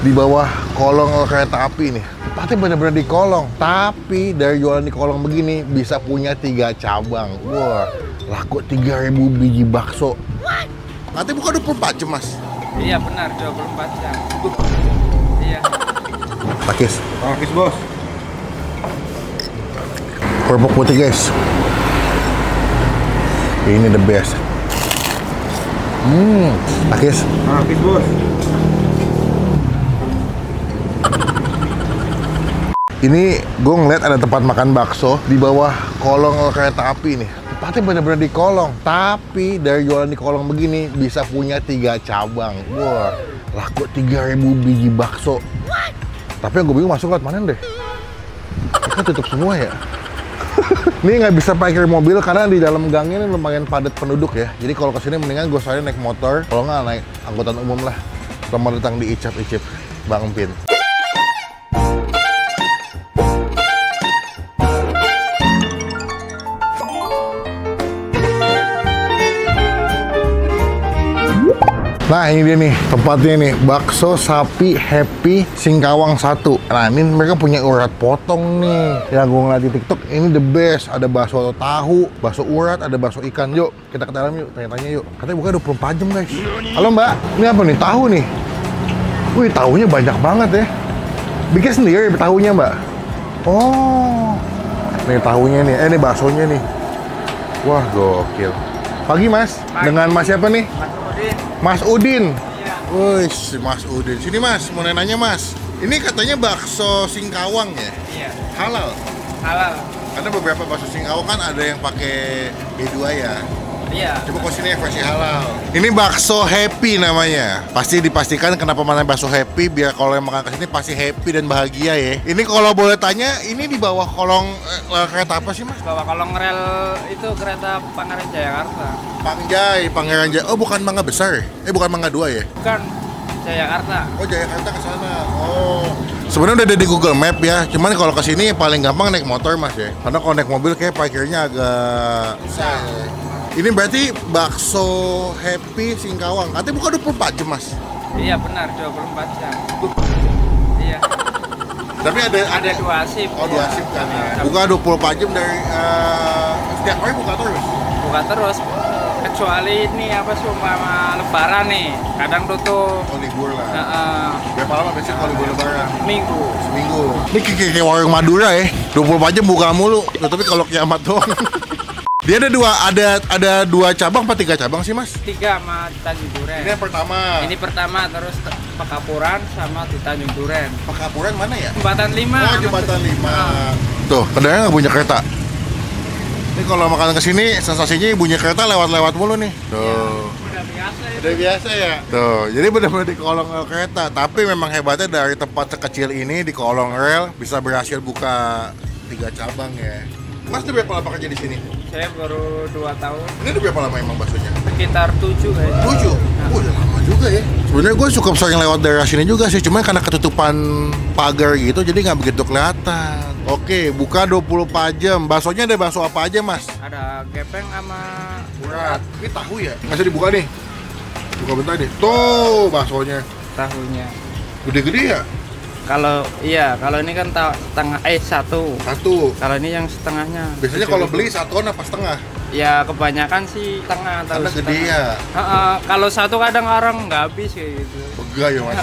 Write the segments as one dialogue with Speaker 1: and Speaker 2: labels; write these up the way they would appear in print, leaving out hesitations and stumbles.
Speaker 1: di bawah kolong kereta api nih. Tempatnya bener-bener di kolong. Tapi dari jualan di kolong begini bisa punya 3 cabang. Wah, laku 3.000 biji bakso. Nanti buka 24 jam, Mas?
Speaker 2: Iya benar, 24 jam. Iya.
Speaker 1: Pakis.
Speaker 3: Pakis, Bos.
Speaker 1: Kerupuk putih, guys. Ini the best. Pakis.
Speaker 3: Pakis, Bos.
Speaker 1: Ini gue ngeliat ada tempat makan bakso di bawah kolong kereta api nih. Tempatnya bener-bener di kolong. Tapi dari jualan di kolong begini bisa punya 3 cabang. Wah, laku 3.000 biji bakso. Tapi yang gue bingung masuk lewat mana deh? Mereka tutup semua ya. Ini nggak bisa parkir mobil karena di dalam gang ini lumayan padat penduduk ya. Jadi kalau kesini mendingan gue soalnya naik motor. Kalau nggak naik angkutan umum lah. Selamat datang di Icap-Icip Bang Pin. Nah ini dia nih tempatnya nih, bakso sapi Happy Singkawang 1. Nah ini mereka punya urat potong nih. Yang gue ngeliat di TikTok ini the best. Ada bakso tahu, bakso urat, ada bakso ikan. Yuk kita ke dalam yuk, tanya-tanya yuk. Katanya buka 24 jam guys. Halo Mbak, ini apa nih? Tahu nih. Wih tahunya banyak banget ya. Bikin sendiri tahunya Mbak. Oh, nih tahunya nih, ini baksonya nih. Wah gokil. Pagi Mas, dengan Mas siapa nih? Mas Udin.
Speaker 2: Iya.
Speaker 1: Wih, Mas Udin. Sini Mas, mau nanya Mas. Ini katanya bakso Singkawang ya?
Speaker 2: Iya.
Speaker 1: Halal.
Speaker 2: Halal.
Speaker 1: Karena beberapa bakso Singkawang kan ada yang pakai B2 ya.
Speaker 2: Iya.
Speaker 1: Coba kok sini versi halal. Ini bakso Happy namanya. Pasti dipastikan kenapa namanya bakso Happy, biar kalau yang makan kesini pasti happy dan bahagia ya. Ini kalau boleh tanya, ini di bawah kolong kereta apa sih Mas?
Speaker 2: Bawa kolong rel itu kereta Pangeran Jayakarta.
Speaker 1: Pangeran Jaya. Oh bukan Mangga Besar ya? Bukan Mangga 2 ya?
Speaker 2: Bukan, Jayakarta.
Speaker 1: Oh Jayakarta ke sana. Oh. Sebenarnya udah ada di Google Map ya. Cuman kalau ke sini paling gampang naik motor Mas ya. Karena kalau naik mobil kayak parkirnya agak susah. Ini berarti bakso Happy Singkawang. Katanya buka 24 jam Mas?
Speaker 2: Iya benar, 24 jam. Iya.
Speaker 1: Tapi ada
Speaker 2: 2 shift.
Speaker 1: Oh 2 shift kan ya. Buka 24 jam dari setiap hari buka terus?
Speaker 2: Buka terus. Kecuali ini apa sih umpama lebaran nih, kadang tutup.
Speaker 1: Oh libur lah. Berapa lama biasanya kalau libur lebaran?
Speaker 2: Seminggu.
Speaker 1: Ini kayak warung Madura ya. 24 jam buka mulu. Tapi kalau kiamat doang. Dia ada 2 cabang apa 3 cabang sih Mas?
Speaker 2: 3 sama di Tanjung Duren.
Speaker 1: Ini yang pertama.
Speaker 2: Ini pertama, terus Pekapuran sama di Tanjung Duren.
Speaker 1: Pekapuran mana ya?
Speaker 2: Jembatan 5.
Speaker 1: Oh Jembatan 5. Tuh, kedengeran nggak bunyi kereta? Ini kalau makan kesini sensasinya bunyi kereta lewat-lewat mulu nih. Tuh.
Speaker 2: Udah biasa ya.
Speaker 1: Udah biasa ya? Tuh, jadi benar-benar di kolong rel kereta. Tapi memang hebatnya dari tempat sekecil ini di kolong rel bisa berhasil buka 3 cabang ya. Mas udah berapa lama kerja di sini?
Speaker 2: Saya baru 2 tahun.
Speaker 1: Ini udah berapa lama emang baksonya?
Speaker 2: Sekitar 7 kayaknya.
Speaker 1: 7? Oh, udah lama juga ya. Sebenarnya gue cukup sering lewat daerah sini juga sih, cuma karena ketutupan pagar gitu jadi nggak begitu kelihatan. Oke, buka 24 jam. Baksonya ada bakso apa aja, Mas?
Speaker 2: Ada gepeng sama
Speaker 1: urat. Ini tahu ya? Masih dibuka nih. Buka bentar deh. Tuh baksonya.
Speaker 2: tahunya.
Speaker 1: Gede-gede ya?
Speaker 2: Kalau ini kan setengah satu. Kalau ini yang setengahnya.
Speaker 1: Biasanya kalau beli satuan apa setengah?
Speaker 2: Ya kebanyakan sih setengah atau
Speaker 1: karena gede ya.
Speaker 2: Kalau satu kadang orang nggak habis kayak gitu.
Speaker 1: Begah ya Mas.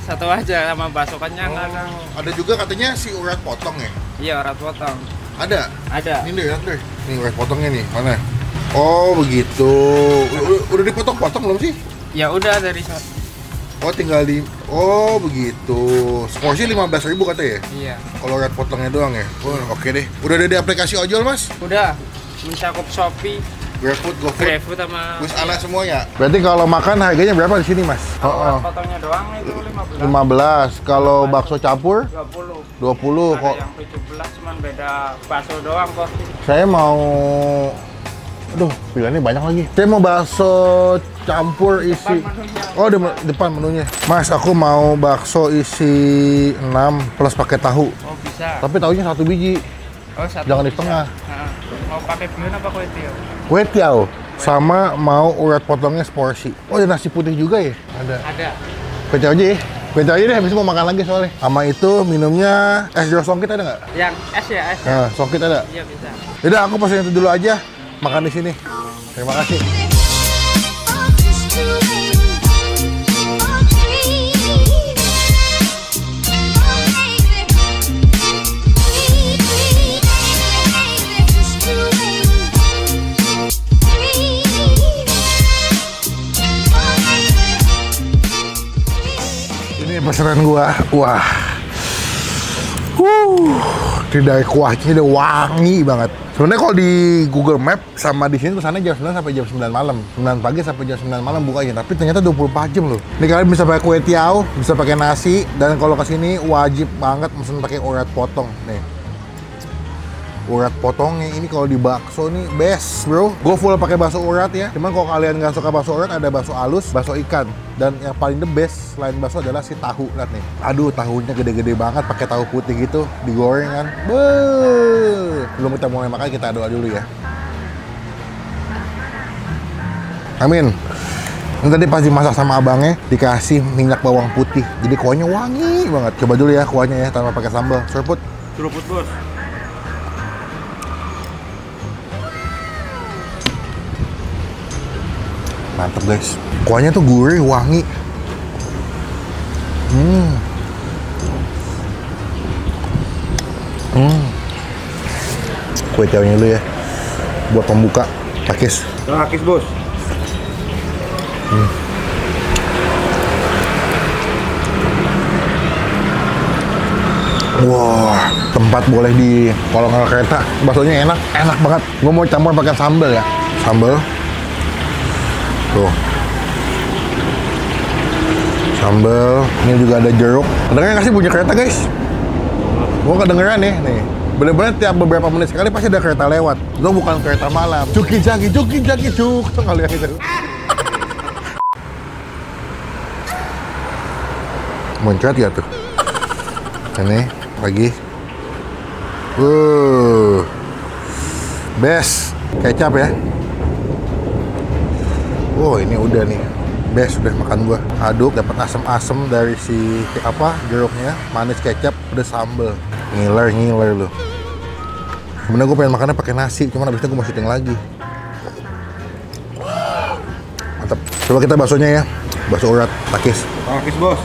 Speaker 2: Satu aja sama bakso kenyang kadang.
Speaker 1: Ada juga katanya si urat potong ya?
Speaker 2: Iya, urat potong.
Speaker 1: Ada?
Speaker 2: Ada.
Speaker 1: Ini lihat deh. Nih urat potongnya nih, mana? Oh begitu. Udah dipotong-potong belum sih?
Speaker 2: Ya udah dari
Speaker 1: Oh tinggal di, oh begitu. Seporsi 15.000 kata ya?
Speaker 2: Iya.
Speaker 1: Kalau red potongnya doang ya? Oh, oke deh. Udah ada di aplikasi ojol Mas?
Speaker 2: Udah. Mencakup Shopee,
Speaker 1: GrabFood, GoFood,
Speaker 2: GrabFood sama
Speaker 1: bus anak semuanya. Berarti kalau makan harganya berapa di sini Mas?
Speaker 2: Kalau potongnya doang itu
Speaker 1: 15. Kalau bakso campur? 20.
Speaker 2: Ada yang 17 cuman beda bakso doang porsi.
Speaker 1: Saya mau, aduh pilihannya banyak lagi. Saya mau bakso campur isi. Oh di depan menunya. Mas aku mau bakso isi 6 plus pakai tahu.
Speaker 2: Oh bisa.
Speaker 1: Tapi tahunya 1 biji.
Speaker 2: Oh, 1
Speaker 1: jangan di
Speaker 2: bisa.
Speaker 1: tengah.
Speaker 2: Mau pakai bihun apa kue tiaw?
Speaker 1: Kue tiaw sama mau urat potongnya seporsi. Oh ada nasi putih juga ya? Ada.
Speaker 2: Ada.
Speaker 1: Kue tiaw aja ya? Beda aja deh, habis itu mau makan lagi soalnya. Sama itu minumnya es jeruk songkit ada nggak?
Speaker 2: Yang es ya, es.
Speaker 1: Nah, songkit ada?
Speaker 2: Iya bisa.
Speaker 1: Yaudah, aku pesen itu dulu aja. Makan di sini. Terima kasih. Ini pesanan gua. Wah. Dari kuahnya udah wangi banget. Sebenarnya kalau di Google Map sama di sini tulisannya jam 9 sampai jam 9 malam. 9 pagi sampai jam 9 malam bukanya. Tapi ternyata 24 jam loh. Ini kalian bisa pakai kue tiaw, bisa pakai nasi, dan kalau kesini wajib banget mesen pakai urat potong. Nih. Urat potongnya ini kalau di bakso nih best bro. Gue full pakai bakso urat ya. Cuman kalau kalian nggak suka bakso urat, ada bakso halus, bakso ikan. Dan yang paling the best selain bakso adalah si tahu. Lihat nih. Aduh, tahunya gede-gede banget pakai tahu putih gitu, digoreng kan. Beuh. Belum kita mulai makan, kita doa dulu ya. Amin. Ini tadi pas dimasak sama abangnya dikasih minyak bawang putih. Jadi kuahnya wangi banget. Coba dulu ya kuahnya ya tanpa pakai sambal. Seruput.
Speaker 2: Seruput bos.
Speaker 1: Mantep guys, kuahnya tuh gurih, wangi. Kue tiawnya dulu ya, buat pembuka. Pakis.
Speaker 2: Pakis bos.
Speaker 1: Wah, tempat boleh di kolong kereta. Baksonya enak, enak banget. Gue mau campur pakai sambal ya, sambal. Tuh, sambal. Ini juga ada jeruk. Kedengeran nggak sih bunyi kereta guys? Gua kedengeran nih. Bener-bener tiap beberapa menit sekali pasti ada kereta lewat. Itu bukan kereta malam. Cuki jaki cuk. Tuh kali yang itu. Muncrat ya tuh. Ini lagi. Best. Kecap ya. Oh, ini udah nih, best udah makan gua. Aduk, dapat asam-asam dari si apa jeruknya, manis kecap, udah sambel, ngiler loh. Sebenarnya gue pengen makannya pakai nasi, cuman abis itu gue mau syuting lagi. Mantap. Coba kita baksonya ya, bakso urat, pakis.
Speaker 2: Pakis bos.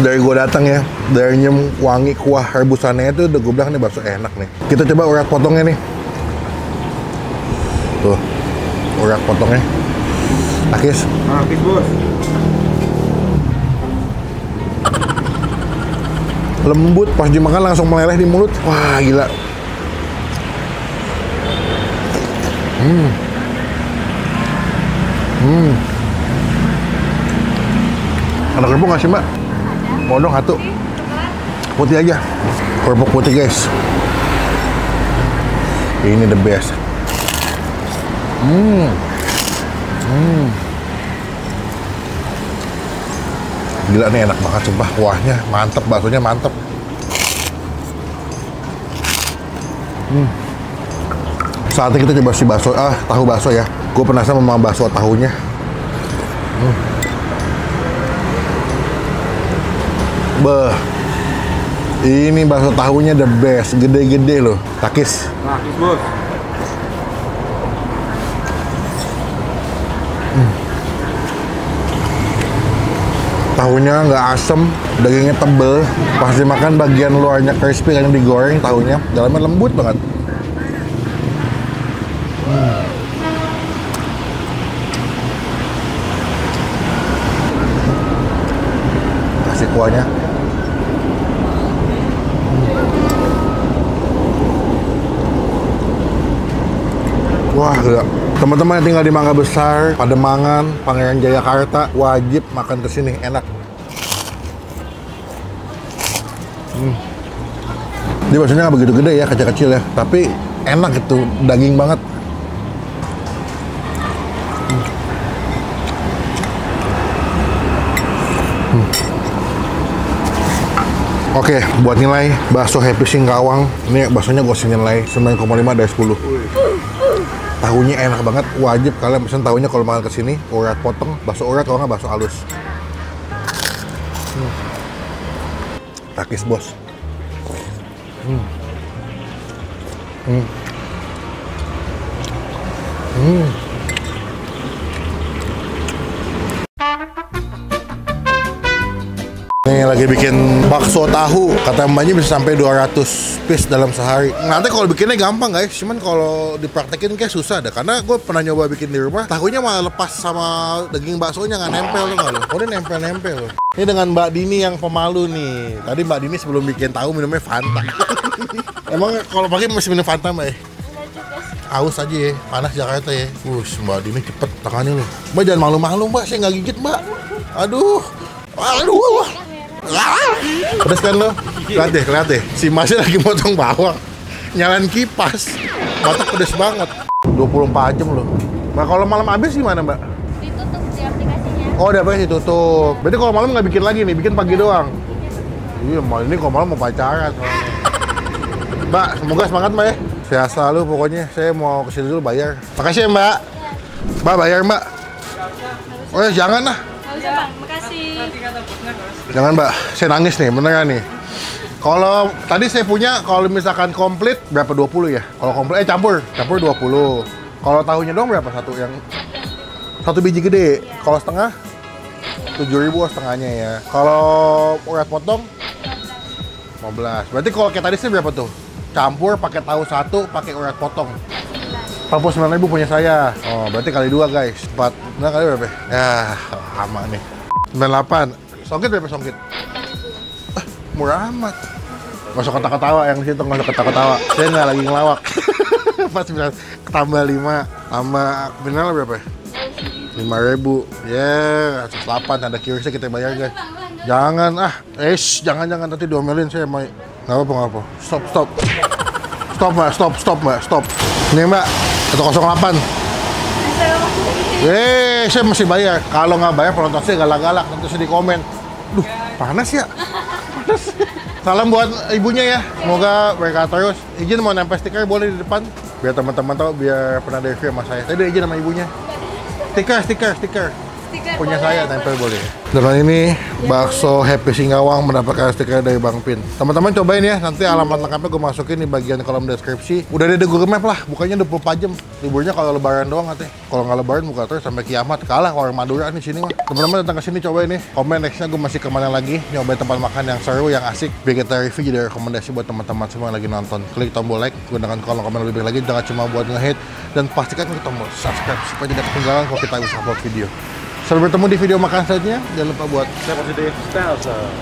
Speaker 2: Dari gue datang ya, dari nyium wangi kuah rebusannya itu udah gue bilang nih bakso enak nih. Kita coba urat potongnya nih. Tuh, urat potongnya. Pakis. Pakis bos.
Speaker 1: Lembut, pas dimakan langsung meleleh di mulut. Wah, gila. Ada kerupuk nggak sih mbak? Mau dong satu. Putih aja. Kerupuk putih guys. Ini the best. Gila nih, enak banget sumpah, kuahnya mantep, baksonya mantep. Saatnya kita coba si bakso, tahu bakso ya. Gue penasaran sama bakso tahunya. Beh, ini bakso tahunya the best, gede-gede loh. Takis.
Speaker 2: Pakis bos.
Speaker 1: Tahunya nggak asem, dagingnya tebel. Pas dimakan bagian luarnya crispy kan digoreng, tahunya dalamnya lembut banget. Kasih kuahnya. Wah, gila. Teman-teman yang tinggal di Mangga Besar, Pademangan, Pangeran Jayakarta, wajib makan ke sini, enak. Dia baksonya nggak begitu gede ya, kecil-kecil ya, tapi enak itu, daging banget. Oke, buat nilai bakso Happy Singkawang, ini baksonya gue nilai 9,5 dari 10. Tahunya enak banget, wajib kalian pesen tahunya kalau makan kesini. Urat potong, bakso urat kalau nggak bakso halus. Takis bos. Nih lagi bikin bakso tahu, kata mbaknya bisa sampai 200 piece dalam sehari. Nanti kalau bikinnya gampang guys, cuman kalau dipraktekin kayak susah dah. Karena gue pernah nyoba bikin di rumah, tahunya malah lepas sama daging baksonya, nggak nempel loh nggak lo. Oh ini nempel-nempel loh. Ini dengan Mbak Dini yang pemalu nih. Tadi Mbak Dini sebelum bikin tahu minumnya Fanta. Emang kalau pagi masih minum Fanta mbak ya? Aus aja ya, panas Jakarta ya. Mbak Dini cepet tangannya loh. Mbak jangan malu-malu mbak, saya nggak gigit mbak. Aduh. Pedas kan lo? Lihat deh. Si Masnya lagi motong bawang, nyalain kipas, mata pedas banget. 24 jam loh. Nah kalau malam habis gimana mbak?
Speaker 3: Ditutup di aplikasinya.
Speaker 1: Oh di aplikasi tutup. Berarti kalau malam nggak bikin lagi nih, bikin pagi doang. Iya, ini kalau malam mau pacaran. Mbak, semoga semangat mbak ya. Sehat selalu pokoknya. Saya mau kesini dulu bayar. Makasih ya mbak. Mbak bayar mbak. Oh ya jangan lah.
Speaker 3: Nggak usah bang, makasih.
Speaker 1: Jangan mbak, saya nangis nih, beneran nih. Kalau tadi saya punya, kalau misalkan komplit berapa 20 ya? Kalau komplit, campur 20. Kalau tahunya dong berapa satu yang satu biji gede? Kalau setengah 7.000 setengahnya ya. Kalau urat potong 15. Berarti kalau kayak tadi sih berapa tuh? Campur pakai tahu satu, pakai urat potong. 49.000 punya saya. Oh, berarti kali 2 guys. 4. Nah, kali berapa? Ya, lama nih. 98. Songkit berapa songkit? Murah amat. Nggak usah ketawa-ketawa yang di situ, nggak usah ketawa-ketawa. Saya nggak lagi ngelawak. Pas bilang tambah 5, tambah minimal berapa? 5.000. Ya, 8 ada kiosnya kita bayar guys. Jangan jangan nanti diomelin saya mau. Nggak apa. Stop. Stop mbak. Nih mbak, 108. Saya masih bayar. Kalau nggak bayar penonton saya galak-galak, nanti saya di komen. Duh, panas ya. Panas. Salam buat ibunya ya. Semoga berkah terus. Izin mau nempel stiker boleh di depan, biar teman-teman tahu, biar pernah review sama saya. Tadi izin sama ibunya. Stiker. Punya saya nempel boleh. Dengan ini bakso Happy Singkawang mendapatkan stiker dari Bang Pin. Teman-teman cobain ya. Nanti alamat lengkapnya gue masukin di bagian kolom deskripsi. Udah ada Google Map lah. Bukannya 24 jam. Liburnya kalau lebaran doang katanya. Kalau nggak lebaran buka terus sampai kiamat. Kalah orang Madura nih sini mah. Teman-teman datang ke sini cobain nih. Komen nextnya gue masih kemana lagi. Nyobain tempat makan yang seru, yang asik. Biar kita review jadi rekomendasi buat teman-teman semua yang lagi nonton. Klik tombol like, gunakan kolom komen lebih lagi. Jangan cuma buat nge-hate. Dan pastikan klik tombol subscribe supaya tidak ketinggalan kalau kita bisa upload video. Sampai bertemu di video makan selanjutnya. Jangan lupa buat
Speaker 4: Stay positive. Stay awesome.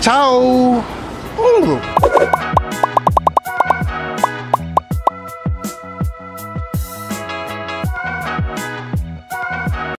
Speaker 1: ciao.